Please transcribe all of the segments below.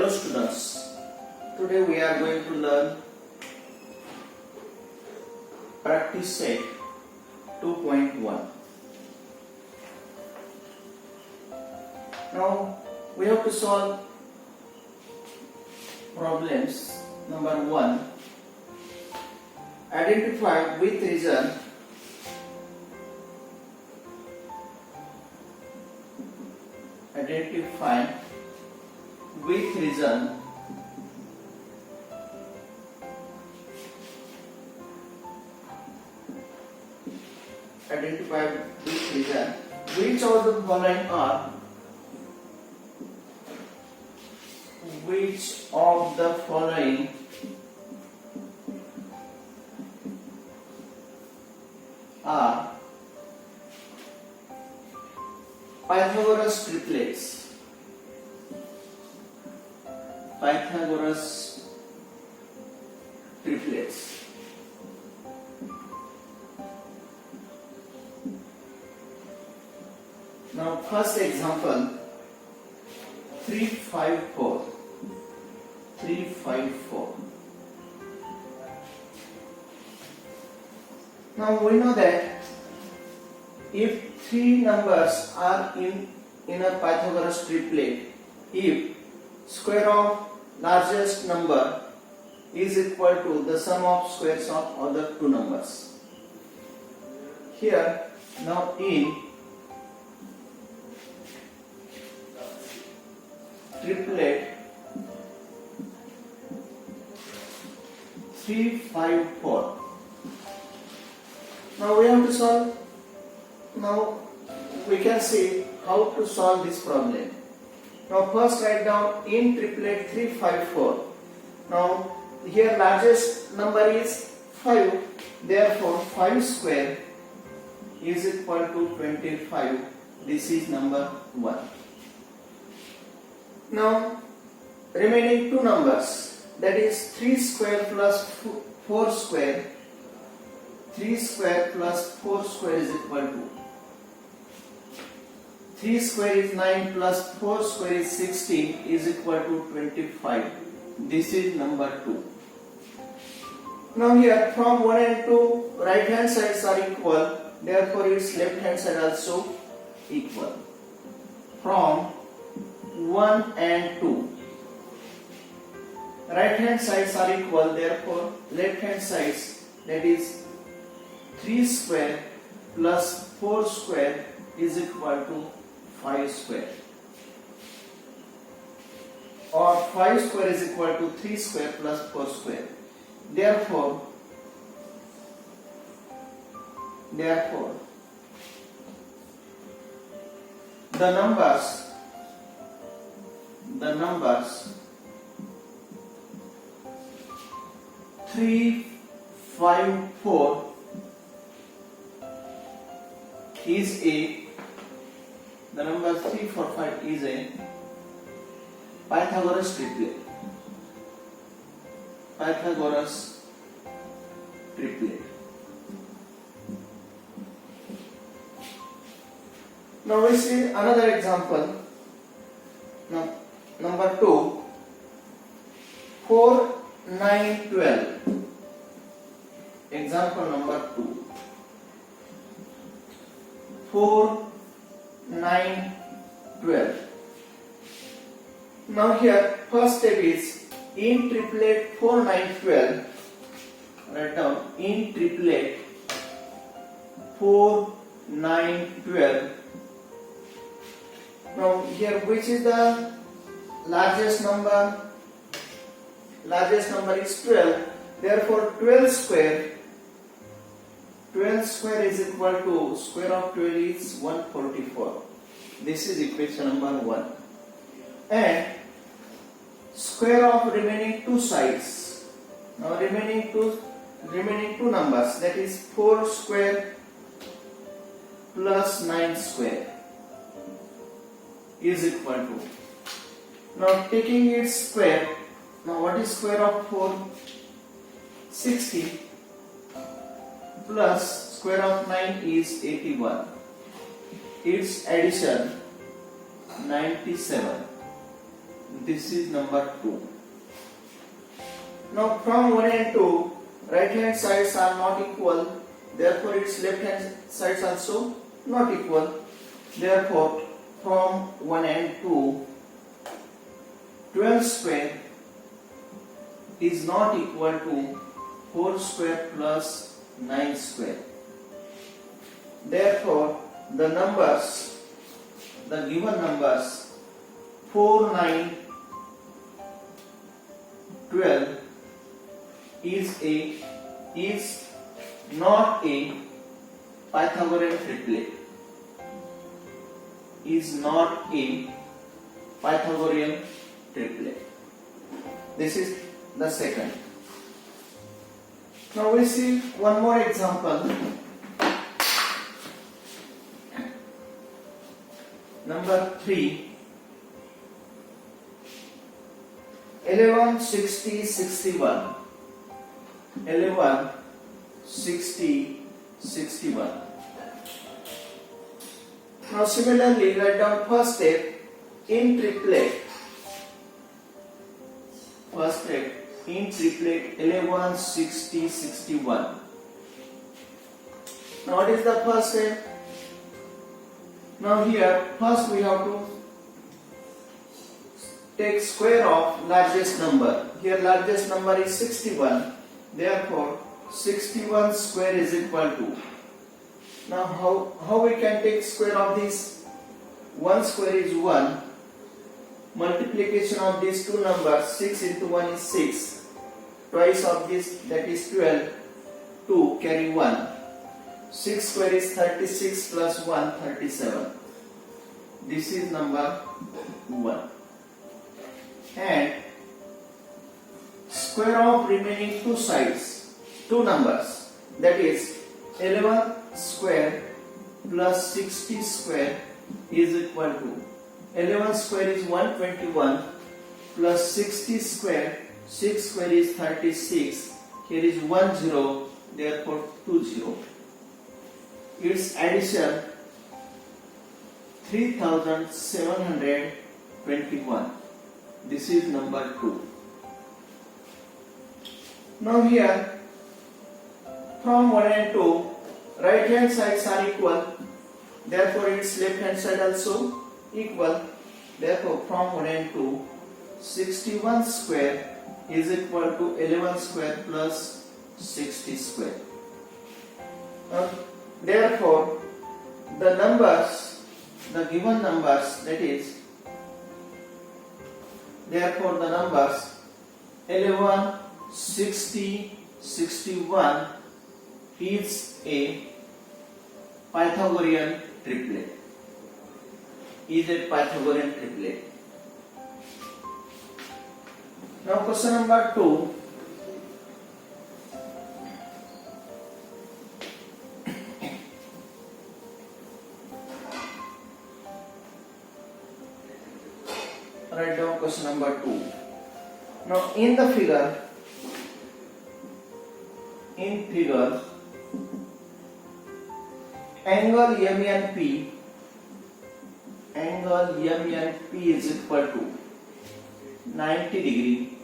Hello students, today we are going to learn practice set 2.1. Now we have to solve problems number 1. Identify with reason which of the following are Pythagoras triplets. Now first example 354. Now we know that if three numbers are in a Pythagoras triplet, if square of largest number is equal to the sum of squares of other two numbers. Here now in triplet 354. Now we have to solve. Now we can see how to solve this problem. Now first write down in triplet 354. Now here largest number is 5. Therefore 5 square is equal to 25. This is number 1. Now remaining two numbers, that is 3 square plus 4 square. 3 square plus 4 square is equal to 3 square is 9 plus 4 square is 16 is equal to 25. This is number 2. Now here from 1 and 2 right hand sides are equal, therefore its left hand side also equal. From 1 and 2 right hand sides are equal, therefore left hand sides, that is 3 square plus 4 square is equal to 5 square, or 5 square is equal to 3 square plus 4 square. Therefore the numbers 3, 5, 4 is a Pythagoras triplet. Now we see another example. Now number 2, 4, 9, 12. Example number 2. 4, 9, 12. Now here first step is in triplet 4, 9, 12. Write down in triplet 4, 9, 12. Now here which is the largest number? Largest number is 12. Therefore 12 square is equal to square of 12 is 144. This is equation number 1. And square of remaining two sides. Now remaining two numbers, that is 4 square plus 9 square is equal to. Now taking its square. Now what is square of 4? 60 plus square of 9 is 81. Its addition 97. This is number 2. Now from 1 and 2, right hand sides are not equal. Therefore its left hand sides also not equal. Therefore from 1 and 2, 12 square is not equal to 4 square plus 9 square. Therefore the numbers, the given numbers 4, 9, 12 is not a Pythagorean triplet. Is not a Pythagorean triplet. This is the second. Now we see one more example. Number 3. 11, 60, 61. 11, 60, 61. Now similarly write down first step in triplet. First step in triplet 11, 60, 61. Now what is the first step? Now here first we have to take square of largest number. Here largest number is 61. Therefore 61 square is equal to. Now how we can take square of this? 1 square is 1. Multiplication of these two numbers, 6 into 1 is 6. Twice of this, that is 12. 2 carry 1. 6 square is 36 plus 1, 37. This is number 1. And square of remaining two sides, two numbers, that is 11 square plus 60 square is equal to 11 square is 121 plus 60 square, 6 square is 36, here is 1 0, therefore 2 0. Its addition 3721. This is number 2. Now here from 1 and 2, right hand sides are equal. Therefore its left hand side also equal. Therefore from 1 and 2, 61 square is equal to 11 square plus 60 square. Therefore the numbers, the given numbers, that is, therefore the numbers 11, 60, 61 is a Pythagorean triplet. Is a Pythagorean triplet. Now question number 2. Write down question number 2. Now in the figure, angle MNP is equal to 90 degree.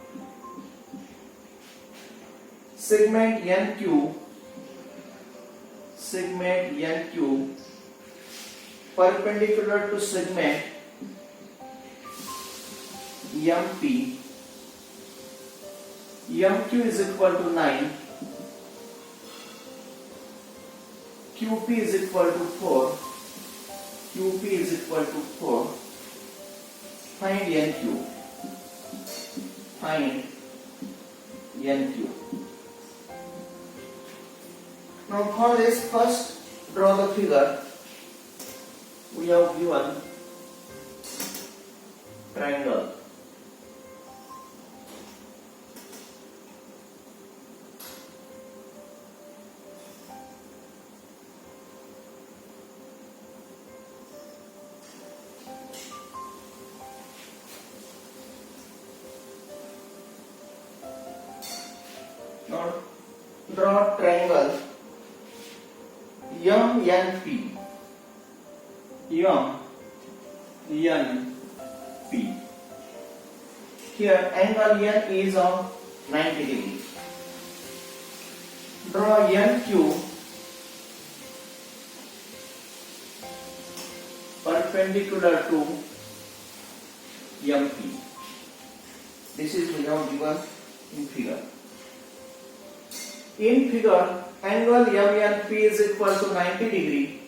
Segment NQ perpendicular to segment MP. MQ is equal to 9. QP is equal to 4. QP is equal to 4. Find NQ. Find NQ. Now for this, first draw the figure. We have given triangle. Now draw triangle MNP. here angle N is of 90 degree. Draw NQ perpendicular to MP. This is we have given in figure. In figure, angle MNP is equal to 90 degree.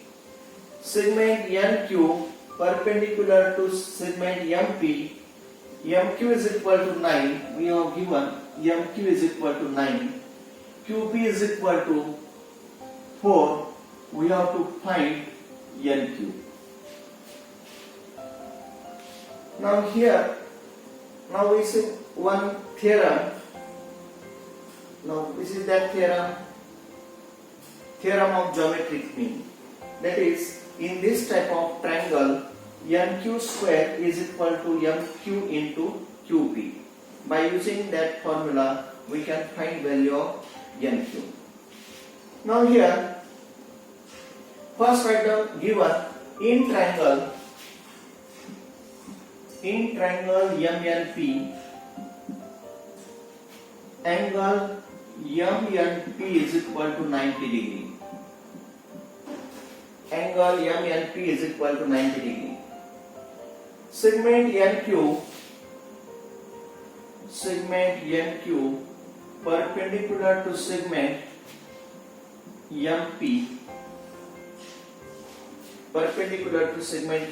Segment NQ perpendicular to segment MP. MQ is equal to 9. We have given MQ is equal to 9. QP is equal to 4. We have to find NQ. Now here, now we see one theorem. Now this is that theorem of geometric mean. That is, in this type of triangle, NQ square is equal to MQ into QP. By using that formula, we can find value of NQ. Now here, first write down given in triangle MNP, angle MNP is equal to 90 degree. Angle MNP is equal to 90 degree. Segment NQ perpendicular to segment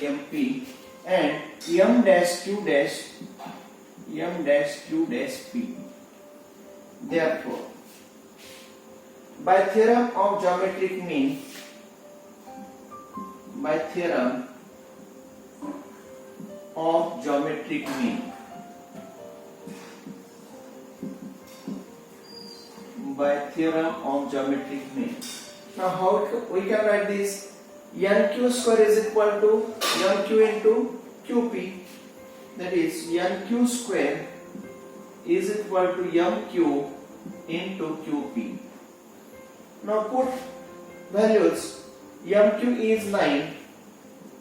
MP, and M dash Q dash P. Therefore, by theorem of geometric mean, by theorem of geometric mean, now how we can write this? NQ square is equal to MQ into QP. That is, NQ square is equal to MQ into QP. Now put values. MQ is 9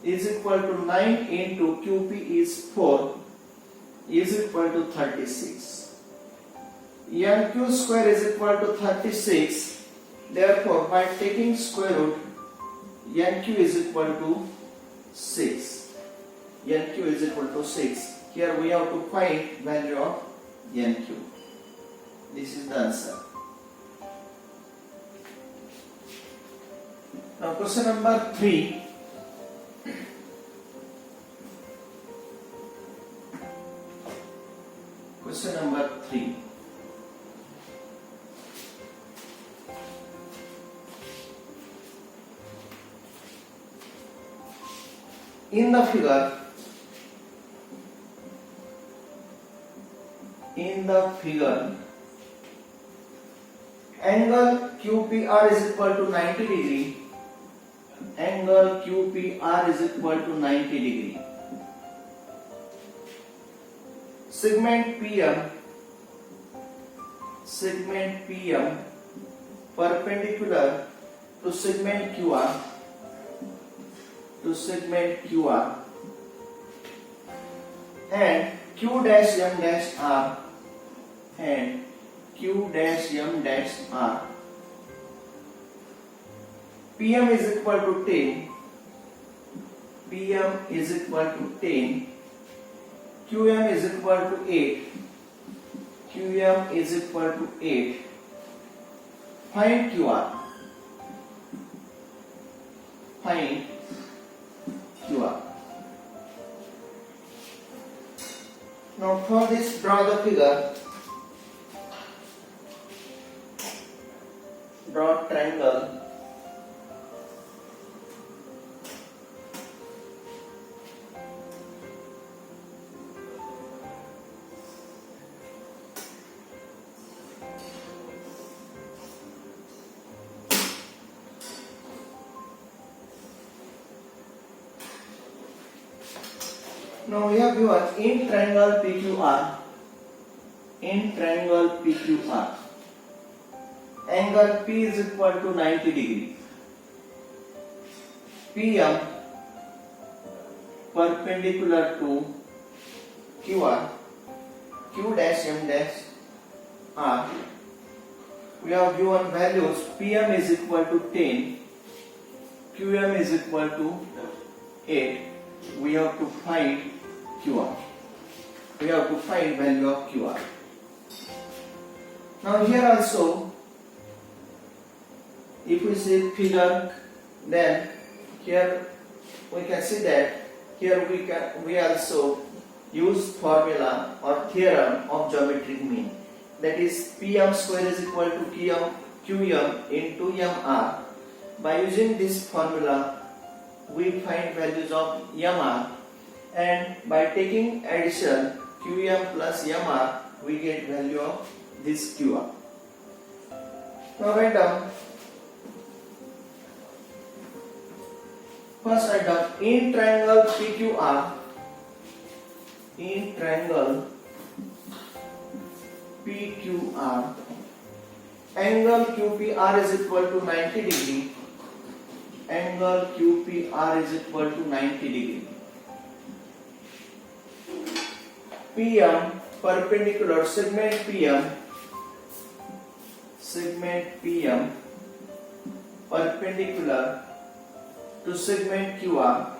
is equal to 9 into QP is 4 is equal to 36. NQ square is equal to 36. Therefore, by taking square root, NQ is equal to 6. NQ is equal to 6. Here we have to find value of NQ. This is the answer. Now question number 3. Question number 3. In the figure, angle QPR is equal to 90 degree. Angle QPR is equal to 90 degree. Segment PM perpendicular to segment QR, and Q dash M dash R, PM is equal to 10, QM is equal to 8, find QR. Now for this, draw the figure. Draw triangle. Now we have given in triangle PQR, angle P is equal to 90 degree. PM perpendicular to QR, Q dash M dash R. We have given values PM is equal to 10, QM is equal to 8. We have to find QR. We have to find value of QR. Now here also, if we see figure, then here we can see that here we also use formula or theorem of geometric mean. That is PM square is equal to QM into MR. By using this formula, we find values of MR, and by taking addition QM plus MR, we get value of this QR. Now write down. First write down in triangle PQR. In triangle PQR, angle QPR is equal to 90 degree. Angle QPR is equal to 90 degree. PM perpendicular segment PM perpendicular to segment QR,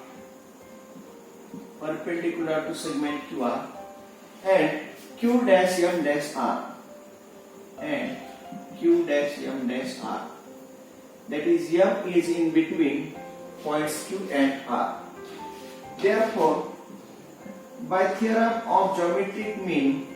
perpendicular to segment QR, and Q dash M dash R, and Q dash M dash R. That is, M is in between points Q and R. Therefore, by theorem of geometric mean,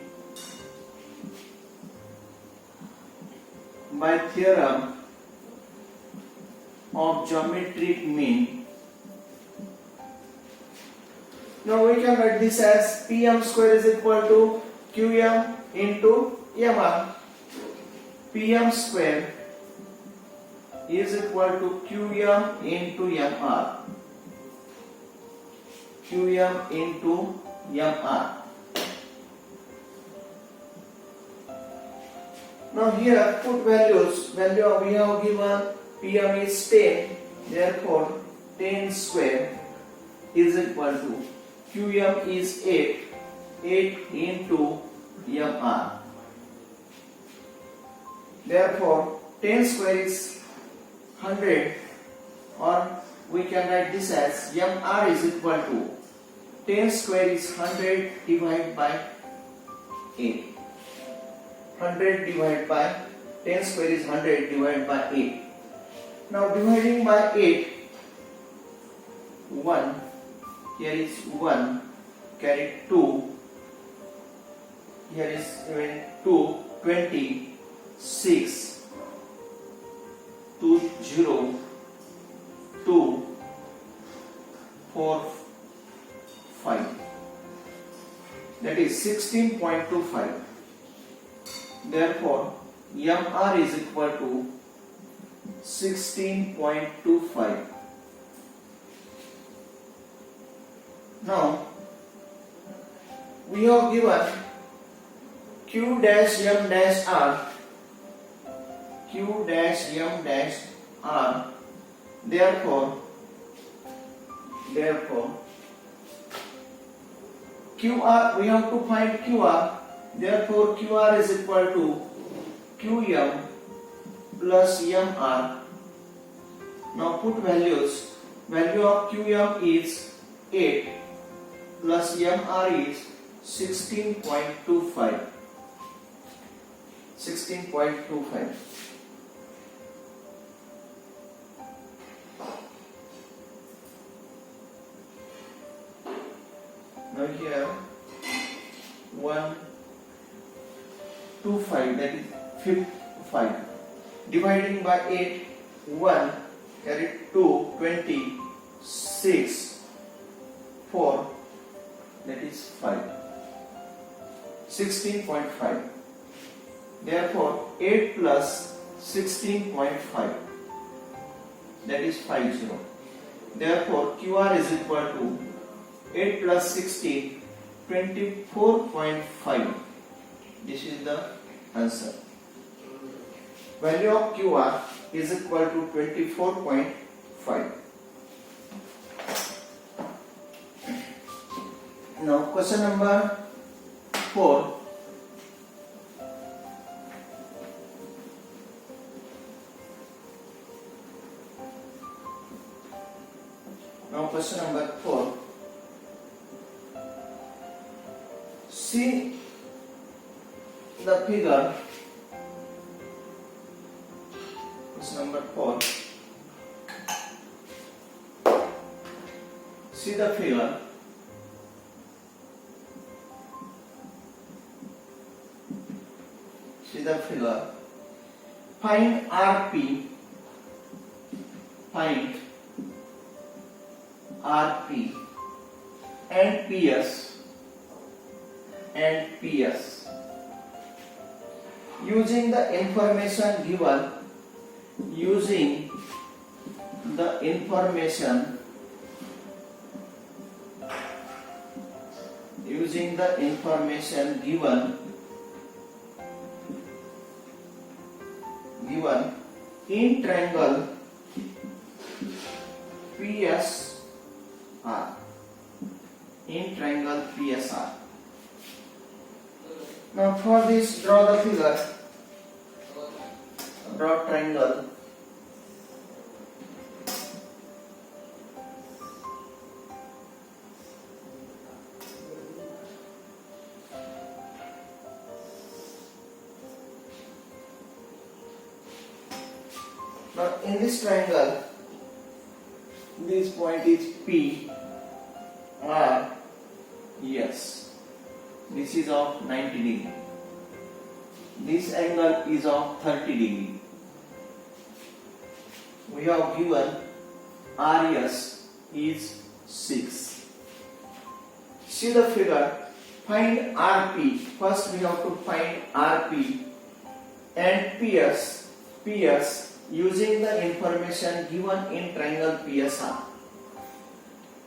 now we can write this as PM square is equal to QM into MR. PM square is equal to QM into MR. QM into MR. Now here put values. Value we have given PM is 10. Therefore 10 square is equal to QM is 8. 8 into MR. Therefore 10 square is 100, or we can write this as MR is equal to 10 square is 100 divided by 8. 100 divided by 10 square is 100 divided by 8. Now dividing by 8, 1, here is 1, carry 2, here is 2, 20, 6, 2, 0, 2, 4, 5. That is 16.25. Therefore, MR is equal to 16.25. Now, we have given Q dash M dash R. Q dash M dash R. Therefore, QR, we have to find QR. Therefore, QR is equal to QM plus MR. Now put values. Value of QM is 8 plus MR is 16.25. 16.25. Now here 1, 2, 5, that is 5. Dividing by 8, 1, carry 2, 20, 6, 4, that is 5. 16.5. Therefore, 8 plus 16.5, that is 50. Therefore, QR is equal to 8 plus 16, 24.5. This is the answer. Value of QR is equal to 24.5. Now question number 4. Now question number 4. See the figure. Question number 4. See the figure. See the figure. Find RP. Find RP and PS using the information given, using the information given in triangle PSR. In triangle PSR. Now for this, draw the figure. Draw triangle. Now in this triangle, this point is P, R, S. This is of 90 degree. This angle is of 30 degree. We have given RS is 6. See the figure. Find RP. First we have to find RP and PS using the information given in triangle PSR.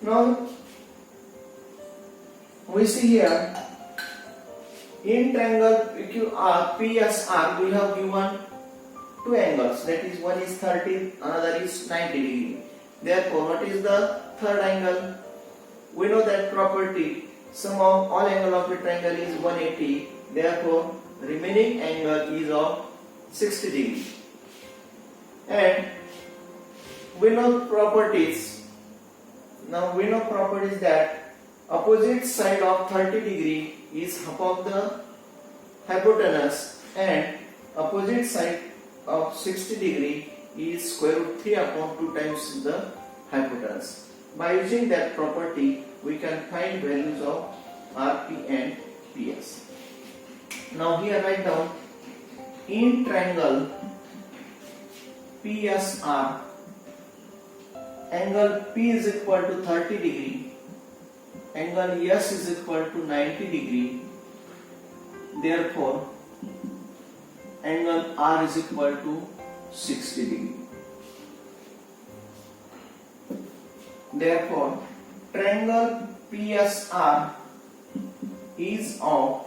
Now we see here in triangle PSR we have given two angles, that is one is 30, another is 90 degree. Therefore what is the third angle? We know that property sum of all angle of a triangle is 180. Therefore remaining angle is of 60 degree. And we know properties. Now we know properties that opposite side of 30 degree is half of the hypotenuse and opposite side of 60 degree is square root 3 upon 2 times the hypotenuse. By using that property we can find values of RP and PS. Now here write down in triangle PSR angle P is equal to 30 degree, angle S is equal to 90 degree. Therefore angle R is equal to 60 degree. Therefore triangle PSR is of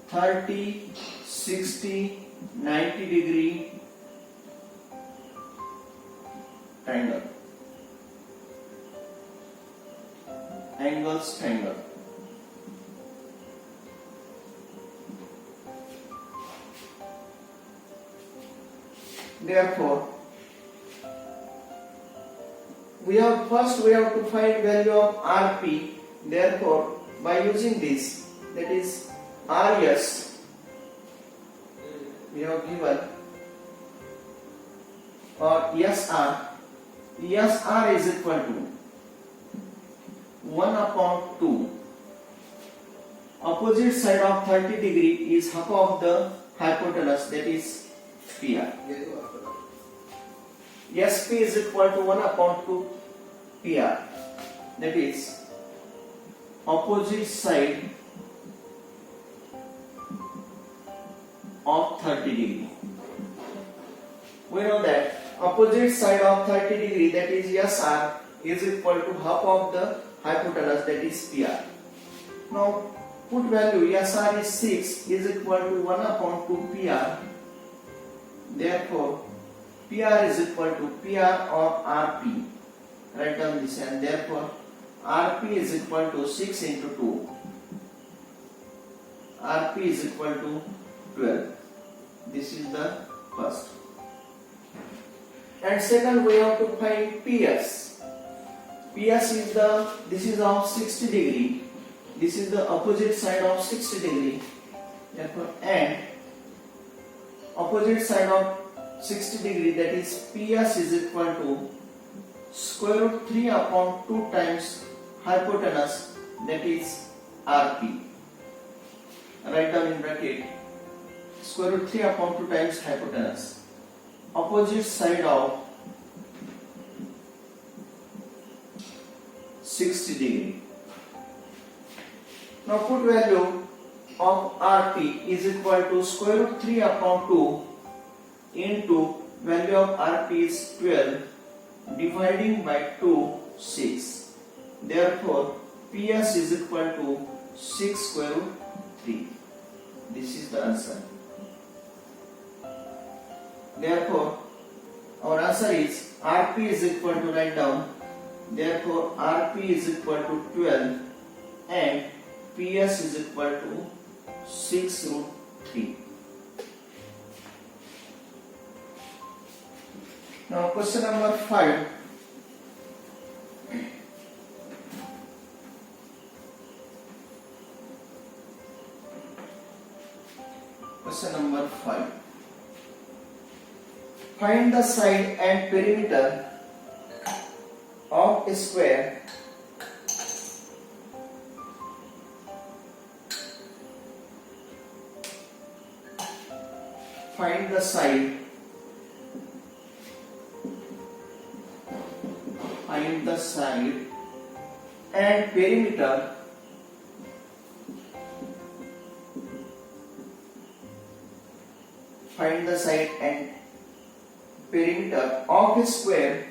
30, 60, 90 degree triangle. Angles triangle. Therefore we have to find value of RP. Therefore by using this, that is RS, we have given, or SR is equal to 1 upon 2. Opposite side of 30 degree is half of the hypotenuse, that is PR. SP is equal to 1 upon 2 PR, that is opposite side of 30 degree. We know that opposite side of 30 degree, that is SR, is equal to half of the hypotenuse, that is PR. Now put value SR is 6 is equal to 1 upon 2 PR. Therefore PR is equal to PR or RP. Write down this, and therefore RP is equal to 6 into 2. RP is equal to 12. This is the first. And second we have to find PS. PS is this is of 60 degree. This is the opposite side of 60 degree. Therefore, and opposite side of 60 degree, that is PS is equal to square root 3 upon 2 times hypotenuse, that is RP. Write down in bracket square root 3 upon 2 times hypotenuse. Opposite side of 60 degree. Now put value of RP is equal to square root 3 upon 2 into value of RP is 12 dividing by 2 6. Therefore PS is equal to 6 square root 3. This is the answer. Therefore our answer is RP is equal to, write down, therefore RP is equal to 12 and PS is equal to 6 root 3. Now question number 5. Question number 5. Find the side and perimeter of a square find the side and perimeter find the side and perimeter of a square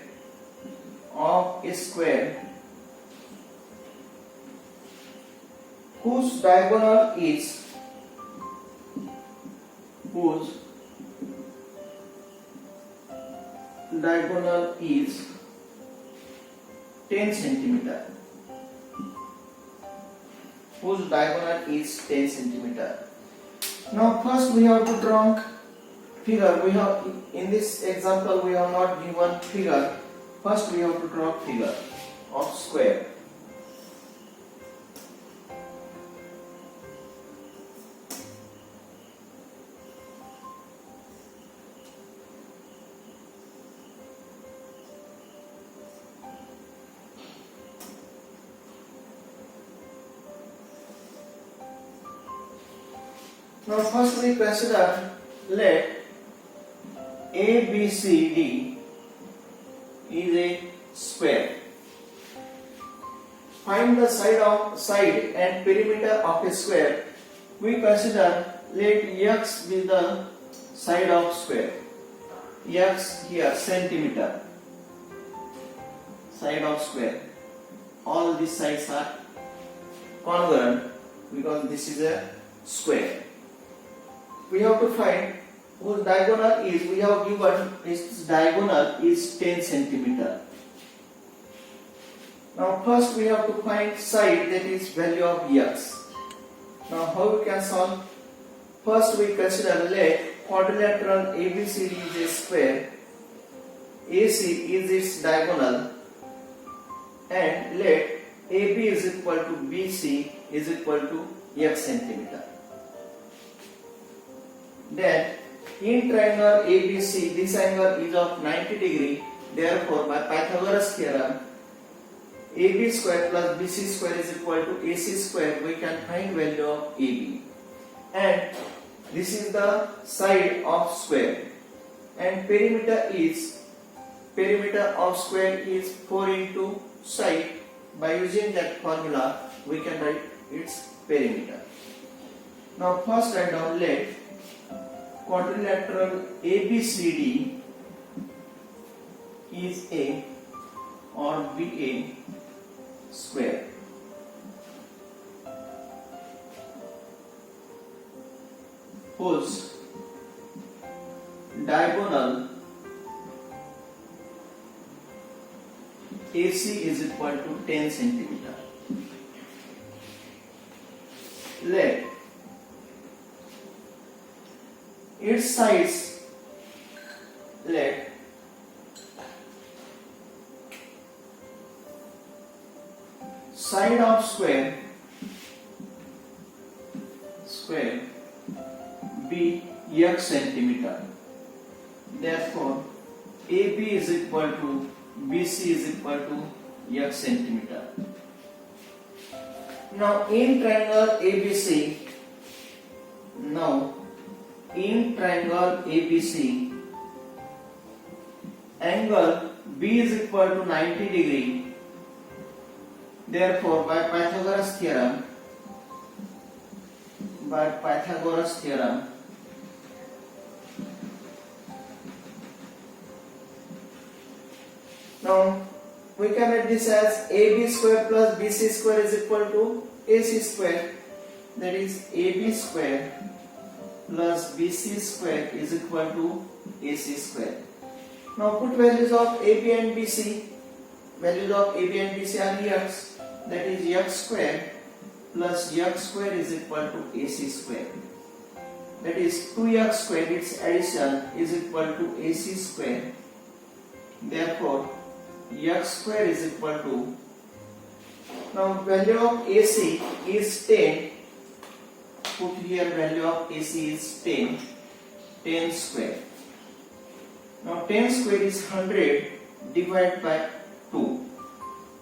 whose diagonal is 10 centimeter. Whose diagonal is 10 centimeter. Now first we have to draw figure. We have, in this example we have not given figure. First we have to draw figure of square. Now first we consider, let ABCD is a square. Find the side and perimeter of a square. We consider, let X be the side of square. X here centimeter. Side of square. All these sides are congruent because this is a square. We have to find whose diagonal is, we have given its diagonal is 10 centimeter. Now first we have to find side, that is value of X. Now how we can solve? First we consider, let quadrilateral ABCD is a square, AC is its diagonal, and let AB is equal to BC is equal to X centimeter. Then in triangle ABC, this angle is of 90 degree. Therefore, by Pythagoras theorem, AB square plus BC square is equal to AC square. We can find value of AB. And this is the side of square. And perimeter of square is 4 into side. By using that formula, we can write its perimeter. Now first write down, let quadrilateral ABCD is a or be a square. Whose diagonal AC is equal to 10 centimeter. Let its sides, let side of square be x centimeter. Therefore, AB is equal to BC is equal to x centimeter. Now in triangle ABC, angle B is equal to 90 degree. Therefore, by Pythagoras theorem, now we can write this as AB square plus BC square is equal to AC square. That is AB square plus BC square is equal to AC square. Now put values of AB and BC. Values of AB and BC are x. That is x square plus x square is equal to AC square. That is 2x square, its addition is equal to AC square. Therefore, x square is equal to, now value of AC is 10. Put here value of AC is 10 square. Now 10 square is 100 divided by 2.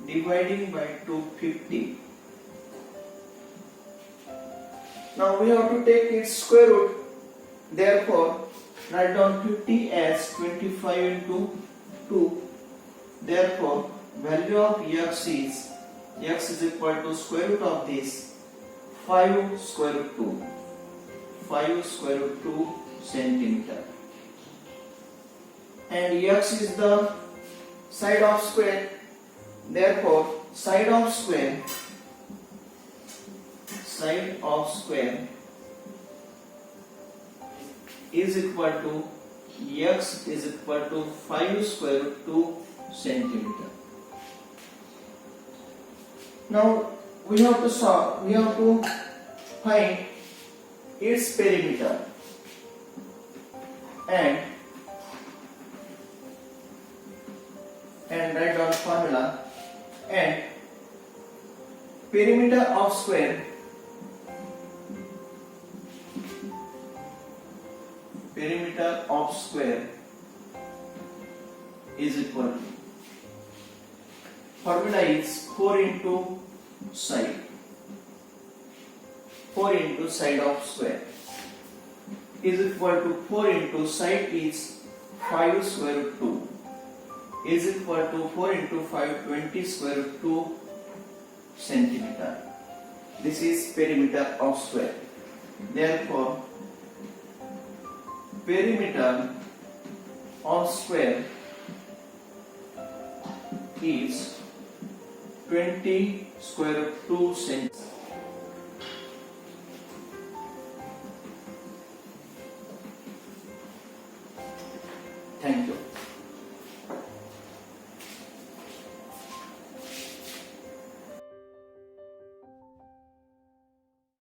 Dividing by 2, 50. Now we have to take its square root. Therefore, write down 50 as 25 into 2. Therefore, value of x is equal to square root of this 5 square root 2. 5 square root 2 centimeter. And x is the side of square. Therefore, side of square is equal to x is equal to 5 square root 2 centimeter. Now we have to find its perimeter and write down formula. And perimeter of square is equal to, formula is 4 into side of square is equal to 4 into side is 5 square root 2 is equal to 4 into 5, 20 square root 2 centimeter. This is perimeter of square. Therefore, perimeter of square is 20 square root 2 centimeter. Thank you.